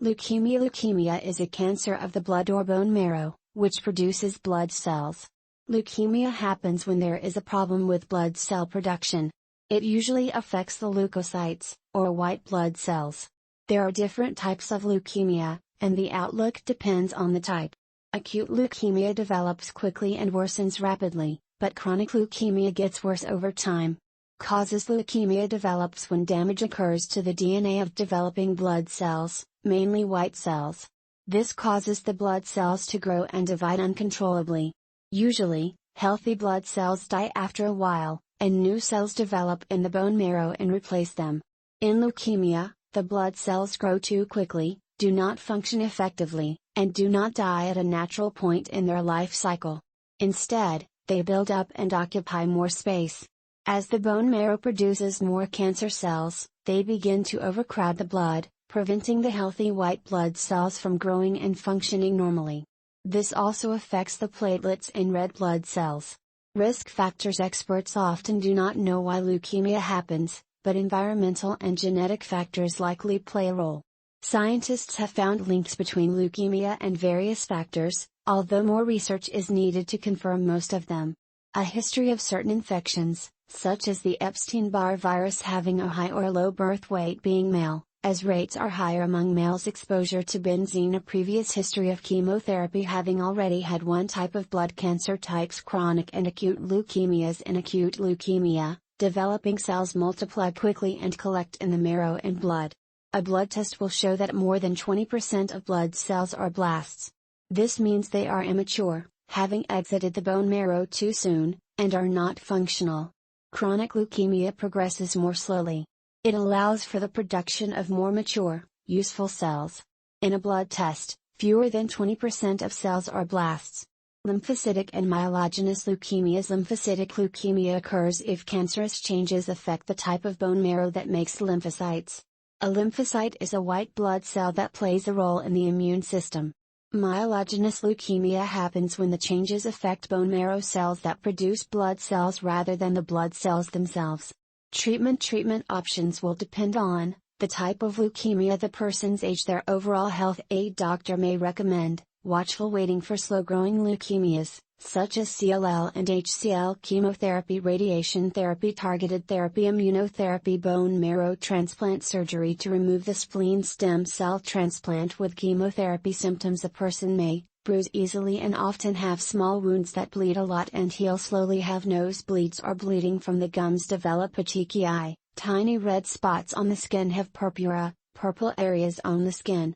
Leukemia is a cancer of the blood or bone marrow, which produces blood cells. Leukemia happens when there is a problem with blood cell production. It usually affects the leukocytes, or white blood cells. There are different types of leukemia, and the outlook depends on the type. Acute leukemia develops quickly and worsens rapidly, but chronic leukemia gets worse over time. Causes leukemia develops when damage occurs to the DNA of developing blood cells, mainly white cells. This causes the blood cells to grow and divide uncontrollably. Usually, healthy blood cells die after a while, and new cells develop in the bone marrow and replace them. In leukemia, the blood cells grow too quickly, do not function effectively, and do not die at a natural point in their life cycle. Instead, they build up and occupy more space. As the bone marrow produces more cancer cells, they begin to overcrowd the blood, preventing the healthy white blood cells from growing and functioning normally. This also affects the platelets in red blood cells. Risk factors. Experts often do not know why leukemia happens, but environmental and genetic factors likely play a role. Scientists have found links between leukemia and various factors, although more research is needed to confirm most of them. A history of certain infections, such as the Epstein-Barr virus, having a high or low birth weight, being male, as rates are higher among males. Exposure to benzene. A previous history of chemotherapy, having already had one type of blood cancer. Types: chronic and acute leukemias. In acute leukemia, developing cells multiply quickly and collect in the marrow and blood. A blood test will show that more than 20% of blood cells are blasts. This means they are immature, having exited the bone marrow too soon, and are not functional. Chronic leukemia progresses more slowly. It allows for the production of more mature, useful cells. In a blood test, fewer than 20% of cells are blasts. Lymphocytic and myelogenous leukemias. Lymphocytic leukemia occurs if cancerous changes affect the type of bone marrow that makes lymphocytes. A lymphocyte is a white blood cell that plays a role in the immune system. Myelogenous leukemia happens when the changes affect bone marrow cells that produce blood cells rather than the blood cells themselves. Treatment options will depend on the type of leukemia, the person's age, their overall health. A doctor may recommend watchful waiting for slow-growing leukemias, such as CLL and HCL, chemotherapy, radiation therapy, targeted therapy, immunotherapy, bone marrow transplant, surgery to remove the spleen, stem cell transplant with chemotherapy. Symptoms: a person may bruise easily and often have small wounds that bleed a lot and heal slowly, have nosebleeds or bleeding from the gums, develop petechiae, tiny red spots on the skin, have purpura, purple areas on the skin,